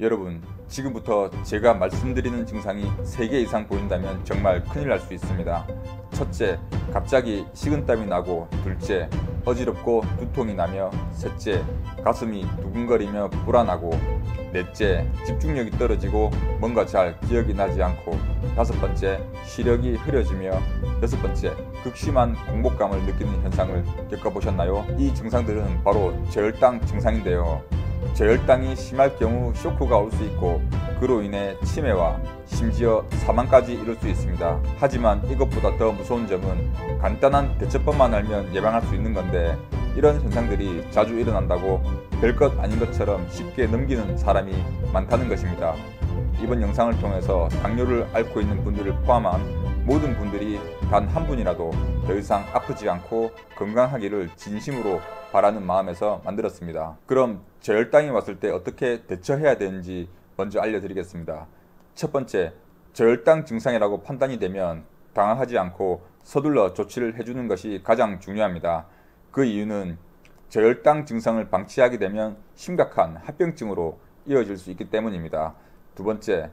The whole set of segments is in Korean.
여러분, 지금부터 제가 말씀드리는 증상이 3개 이상 보인다면 정말 큰일 날 수 있습니다. 첫째, 갑자기 식은땀이 나고, 둘째, 어지럽고 두통이 나며, 셋째, 가슴이 두근거리며 불안하고, 넷째, 집중력이 떨어지고 뭔가 잘 기억이 나지 않고, 다섯 번째, 시력이 흐려지며, 여섯 번째, 극심한 공복감을 느끼는 현상을 겪어보셨나요? 이 증상들은 바로 저혈당 증상인데요. 저혈당이 심할 경우 쇼크가 올 수 있고, 그로 인해 치매와 심지어 사망까지 이룰 수 있습니다. 하지만 이것보다 더 무서운 점은 간단한 대처법만 알면 예방할 수 있는 건데, 이런 현상들이 자주 일어난다고 별것 아닌 것처럼 쉽게 넘기는 사람이 많다는 것입니다. 이번 영상을 통해서 당뇨를 앓고 있는 분들을 포함한 모든 분들이 단 한 분이라도 더 이상 아프지 않고 건강하기를 진심으로 바라는 마음에서 만들었습니다. 그럼 저혈당이 왔을 때 어떻게 대처해야 되는지 먼저 알려드리겠습니다. 첫 번째, 저혈당 증상이라고 판단이 되면 당황하지 않고 서둘러 조치를 해주는 것이 가장 중요합니다. 그 이유는 저혈당 증상을 방치하게 되면 심각한 합병증으로 이어질 수 있기 때문입니다. 두 번째,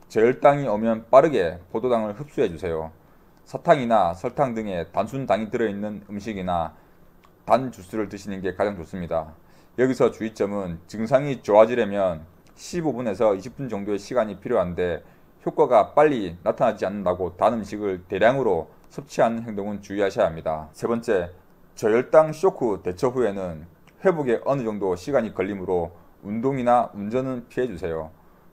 저혈당이 오면 빠르게 포도당을 흡수해주세요. 사탕이나 설탕 등의 단순당이 들어있는 음식이나 단 주스를 드시는 게 가장 좋습니다. 여기서 주의점은 증상이 좋아지려면 15분에서 20분 정도의 시간이 필요한데, 효과가 빨리 나타나지 않는다고 단 음식을 대량으로 섭취하는 행동은 주의하셔야 합니다. 세 번째, 저혈당 쇼크 대처 후에는 회복에 어느 정도 시간이 걸리므로 운동이나 운전은 피해주세요.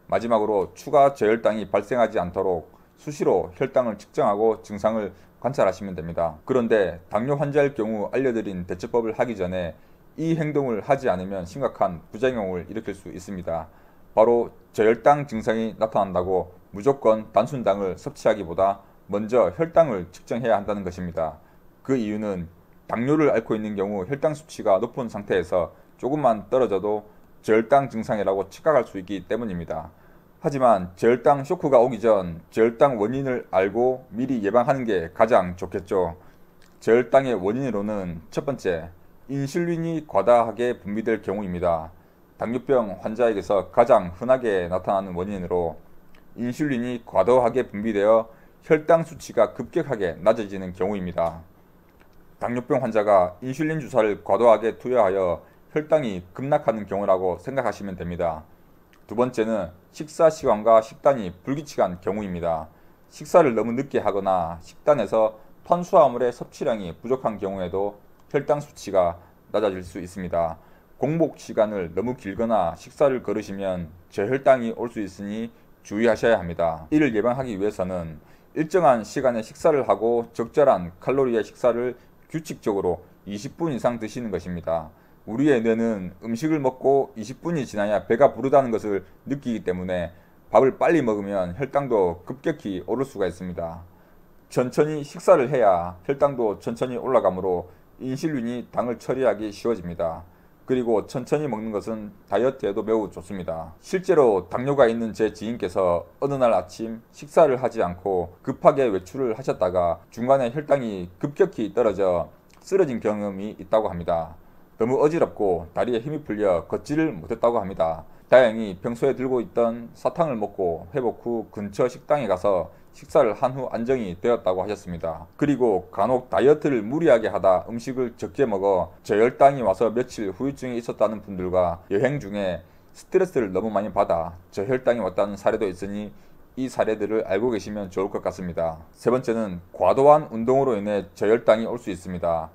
마지막으로 추가 저혈당이 발생하지 않도록 수시로 혈당을 측정하고 증상을 관찰하시면 됩니다. 그런데 당뇨 환자일 경우 알려드린 대처법을 하기 전에 이 행동을 하지 않으면 심각한 부작용을 일으킬 수 있습니다. 바로 저혈당 증상이 나타난다고 무조건 단순당을 섭취하기보다 먼저 혈당을 측정해야 한다는 것입니다. 그 이유는 당뇨를 앓고 있는 경우 혈당 수치가 높은 상태에서 조금만 떨어져도 저혈당 증상이라고 착각할 수 있기 때문입니다. 하지만 저혈당 쇼크가 오기 전 저혈당 원인을 알고 미리 예방하는 게 가장 좋겠죠. 저혈당의 원인으로는 첫 번째, 인슐린이 과다하게 분비될 경우입니다. 당뇨병 환자에게서 가장 흔하게 나타나는 원인으로 인슐린이 과도하게 분비되어 혈당 수치가 급격하게 낮아지는 경우입니다. 당뇨병 환자가 인슐린 주사를 과도하게 투여하여 혈당이 급락하는 경우라고 생각하시면 됩니다. 두 번째는 식사 시간과 식단이 불규칙한 경우입니다. 식사를 너무 늦게 하거나 식단에서 탄수화물의 섭취량이 부족한 경우에도 혈당 수치가 낮아질 수 있습니다. 공복 시간을 너무 길거나 식사를 거르시면 저혈당이 올 수 있으니 주의하셔야 합니다. 이를 예방하기 위해서는 일정한 시간에 식사를 하고 적절한 칼로리의 식사를 규칙적으로 20분 이상 드시는 것입니다. 우리의 뇌는 음식을 먹고 20분이 지나야 배가 부르다는 것을 느끼기 때문에 밥을 빨리 먹으면 혈당도 급격히 오를 수가 있습니다. 천천히 식사를 해야 혈당도 천천히 올라가므로 인슐린이 당을 처리하기 쉬워집니다. 그리고 천천히 먹는 것은 다이어트에도 매우 좋습니다. 실제로 당뇨가 있는 제 지인께서 어느 날 아침 식사를 하지 않고 급하게 외출을 하셨다가 중간에 혈당이 급격히 떨어져 쓰러진 경험이 있다고 합니다. 너무 어지럽고 다리에 힘이 풀려 걷지를 못했다고 합니다. 다행히 평소에 들고 있던 사탕을 먹고 회복 후 근처 식당에 가서 식사를 한 후 안정이 되었다고 하셨습니다. 그리고 간혹 다이어트를 무리하게 하다 음식을 적게 먹어 저혈당이 와서 며칠 후유증이 있었다는 분들과 여행 중에 스트레스를 너무 많이 받아 저혈당이 왔다는 사례도 있으니 이 사례들을 알고 계시면 좋을 것 같습니다. 세 번째는 과도한 운동으로 인해 저혈당이 올 수 있습니다.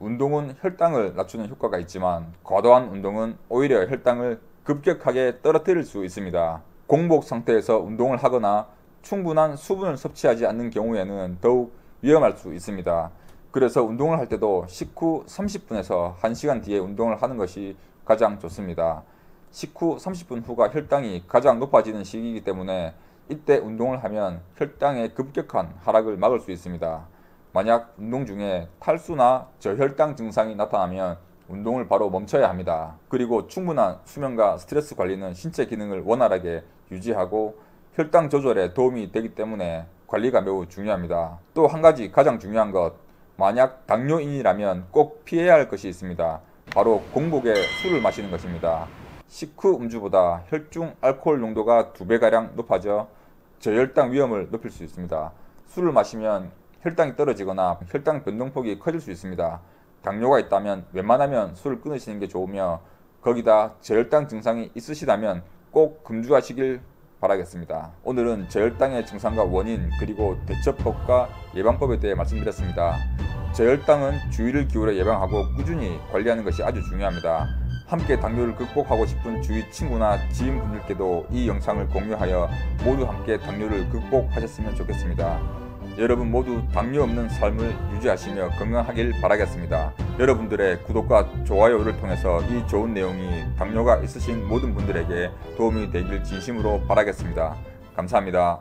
운동은 혈당을 낮추는 효과가 있지만 과도한 운동은 오히려 혈당을 급격하게 떨어뜨릴 수 있습니다. 공복 상태에서 운동을 하거나 충분한 수분을 섭취하지 않는 경우에는 더욱 위험할 수 있습니다. 그래서 운동을 할 때도 식후 30분에서 1시간 뒤에 운동을 하는 것이 가장 좋습니다. 식후 30분 후가 혈당이 가장 높아지는 시기이기 때문에 이때 운동을 하면 혈당의 급격한 하락을 막을 수 있습니다. 만약 운동 중에 탈수나 저혈당 증상이 나타나면 운동을 바로 멈춰야 합니다. 그리고 충분한 수면과 스트레스 관리는 신체 기능을 원활하게 유지하고 혈당 조절에 도움이 되기 때문에 관리가 매우 중요합니다. 또 한 가지 가장 중요한 것, 만약 당뇨인이라면 꼭 피해야 할 것이 있습니다. 바로 공복에 술을 마시는 것입니다. 식후 음주보다 혈중 알코올 농도가 2배가량 높아져 저혈당 위험을 높일 수 있습니다. 술을 마시면 혈당이 떨어지거나 혈당 변동폭이 커질 수 있습니다. 당뇨가 있다면 웬만하면 술을 끊으시는 게 좋으며 거기다 저혈당 증상이 있으시다면 꼭 금주하시길 바라겠습니다. 오늘은 저혈당의 증상과 원인 그리고 대처법과 예방법에 대해 말씀드렸습니다. 저혈당은 주의를 기울여 예방하고 꾸준히 관리하는 것이 아주 중요합니다. 함께 당뇨를 극복하고 싶은 주위 친구나 지인분들께도 이 영상을 공유하여 모두 함께 당뇨를 극복하셨으면 좋겠습니다. 여러분 모두 당뇨 없는 삶을 유지하시며 건강하길 바라겠습니다. 여러분들의 구독과 좋아요를 통해서 이 좋은 내용이 당뇨가 있으신 모든 분들에게 도움이 되길 진심으로 바라겠습니다. 감사합니다.